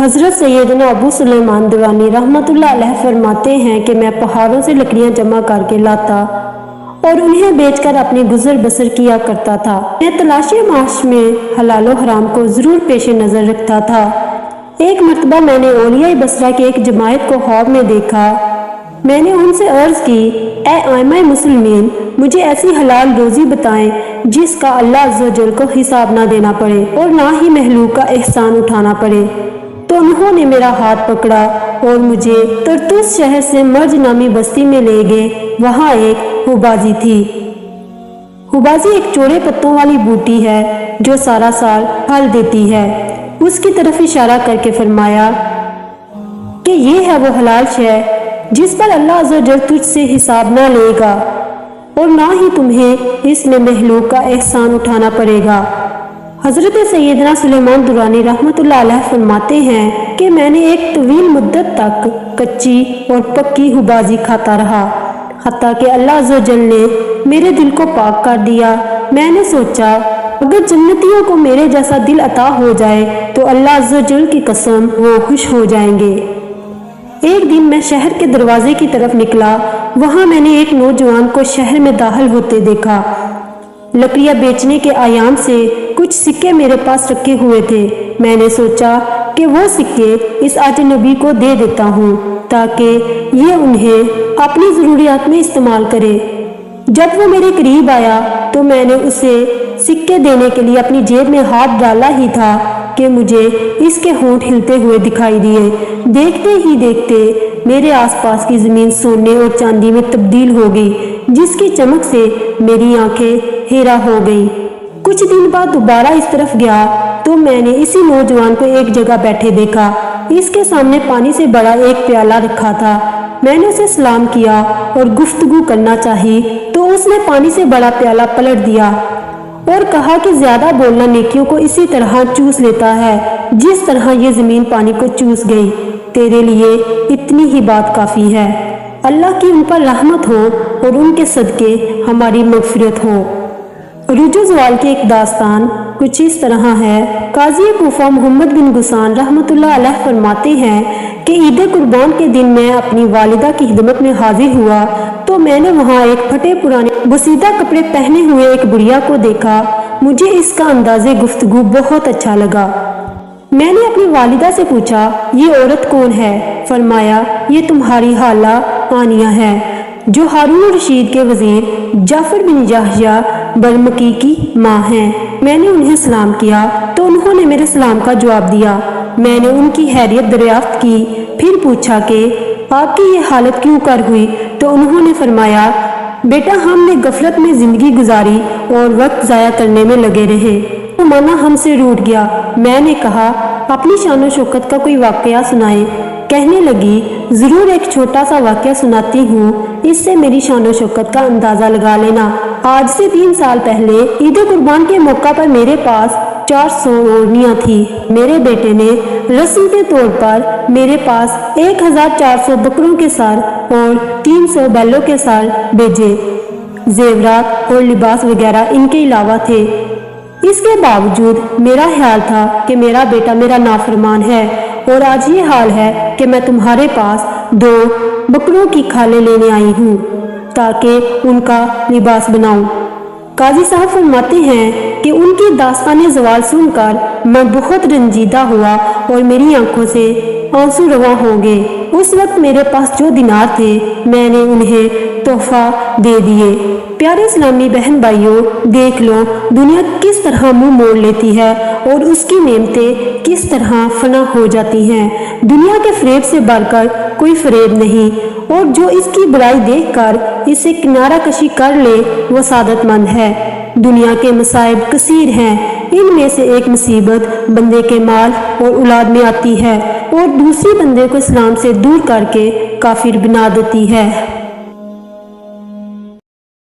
حضرت سیدنا ابو سلیمان درانی رحمتullah علیہ فرماتے ہیں کہ میں پہاڑوں سے لکڑیاں جمع کر کے لاتا اور انہیں بیچ کر اپنی گزر بسر کیا کرتا تھا۔ میں تلاشی معاش میں حلال و حرام کو ضرور پیش نظر رکھتا تھا۔ ایک مرتبہ میں نے اولیاء بصرہ کی ایک جماعت کو خواب میں دیکھا۔ میں نے ان سے عرض کی، اے ائمہ مسلمین، مجھے ایسی حلال روزی بتائیں جس کا اللہ عز و جل کو حساب نہ دینا پڑے اور نہ ہی مخلوق کا احسان اٹھانا پڑے۔ تو انہوں نے میرا ہاتھ پکڑا اور مجھے ترتوس شہر سے مرج نامی بستی میں لے گئے۔ وہاں ایک حبازی تھی۔ حبازی ایک چوڑے پتوں والی بوٹی ہے جو سارا سال پھل دیتی ہے۔ اس کی طرف اشارہ کر کے فرمایا کہ یہ ہے وہ حلال شے جس پر اللہ عز و جل تجھ سے حساب نہ لے گا اور نہ ہی تمہیں اس میں مخلوق کا احسان اٹھانا پڑے گا۔ حضرت سیدنا سلیمان درانی رحمتullah علیہ فرماتے ہیں کہ میں نے ایک طویل مدت تک کچی اور پکی حبازی کھاتا رہا، حتیٰ کہ اللہ عز و جل نے میرے دل کو پاک کر دیا۔ میں نے سوچا اگر جنتیوں کو میرے جیسا دل عطا ہو جائے تو اللہ عز و جل کی قسم وہ خوش ہو جائیں گے۔ ایک دن میں شہر کے دروازے کی طرف نکلا۔ وہاں میں نے ایک نوجوان کو شہر میں داخل ہوتے دیکھا۔ لکڑیاں بیچنے کے ایام سے کچھ سکے میرے پاس رکھے ہوئے تھے۔ میں نے سوچا کہ وہ سکے اس اجنبی کو دے دیتا ہوں تاکہ یہ انہیں اپنی ضروریات میں استعمال کرے۔ جب وہ میرے قریب آیا تو میں نے اسے سکے دینے کے لیے اپنی جیب میں ہاتھ ڈالا ہی تھا کہ مجھے اس کے ہونٹ ہلتے ہوئے دکھائی دیے۔ دیکھتے ہی دیکھتے میرے آس پاس کی زمین سونے اور چاندی میں تبدیل ہو گئی، جس کی چمک سے میری آنکھیں حیران ہو گئی۔ کچھ دن بعد دوبارہ اس طرف گیا تو میں نے اسی نوجوان کو ایک جگہ بیٹھے دیکھا۔ اس کے سامنے پانی سے بڑا ایک پیالہ رکھا تھا۔ میں نے اسے سلام کیا اور گفتگو کرنا چاہی تو اس نے پانی سے بڑا پیالہ پلٹ دیا اور کہا کہ زیادہ بولنا نیکیوں کو اسی طرح چوس لیتا ہے جس طرح یہ زمین پانی کو چوس گئی۔ تیرے لیے اتنی ہی بات کافی ہے۔ اللہ کی ان پر رحمت ہو اور ان کے صدقے ہماری مغفرت ہو۔ عروج و زوال کی ایک داستان کچھ اس طرح ہے۔ قاضی کوفہ محمد بن غسان رحمتullah علیہ فرماتے ہیں کہ عید قربان کے دن میں اپنی والدہ کی خدمت میں حاضر ہوا تو میں نے وہاں ایک پھٹے پرانے بسیدہ کپڑے پہنے ہوئے ایک بڑھیا کو دیکھا۔ مجھے اس کا انداز گفتگو بہت اچھا لگا۔ میں نے اپنی والدہ سے پوچھا، یہ عورت کون ہے؟ فرمایا، یہ تمہاری خالہ آنیہ ہے جو ہارون الرشید کے وزیر جعفر بن یحییٰ برمکی کی ماں ہیں۔ میں نے انہیں سلام کیا تو انہوں نے میرے سلام کا جواب دیا۔ میں نے ان کی خیریت دریافت کی، پھر پوچھا کہ آپ کی یہ حالت کیوں کر ہوئی؟ تو انہوں نے فرمایا، بیٹا ہم نے غفلت میں زندگی گزاری اور وقت ضائع کرنے میں لگے رہے، زمانہ ہم سے روٹ گیا۔ میں نے کہا، اپنی شان و شوکت کا کوئی واقعہ سنائے۔ کہنے لگی، ضرور ایک چھوٹا سا واقعہ سناتی ہوں، اس سے میری شان و شوکت کا اندازہ لگا لینا۔ آج سے 3 سال پہلے عید قربان کے موقع پر میرے پاس 400 اورنیاں تھی۔ میرے بیٹے نے رسم کے طور پر میرے پاس 1400 بکروں کے سر اور 300 بیلوں کے سر بھیجے۔ زیورات اور لباس وغیرہ ان کے علاوہ تھے۔ اس کے باوجود میرا خیال تھا کہ میرا بیٹا میرا نافرمان ہے اور آج یہ حال ہے کہ میں تمہارے پاس 2 بکروں کی کھالیں لینے آئی ہوں تاکہ ان کا لباس بناؤں۔ قاضی صاحب فرماتے ہیں کہ ان کی داستان زوال سن کر میں بہت رنجیدہ ہوا اور میری آنکھوں سے آنسو رواں ہو گئے۔ اس وقت میرے پاس جو دینار تھے میں نے انہیں تحفہ دے دیے۔ پیارے اسلامی بہن بھائیوں، دیکھ لو دنیا کس طرح منہ موڑ لیتی ہے اور اس کی نعمتیں کس طرح فنا ہو جاتی ہیں۔ دنیا کے فریب سے بڑھ کر کوئی فریب نہیں، اور جو اس کی برائی دیکھ کر اسے کنارہ کشی کر لے وہ سعادت مند ہے۔ دنیا کے مصائب کثیر ہیں، ان میں سے ایک مصیبت بندے کے مال اور اولاد میں آتی ہے اور دوسری بندے کو اسلام سے دور کر کے کافر بنا دیتی ہے۔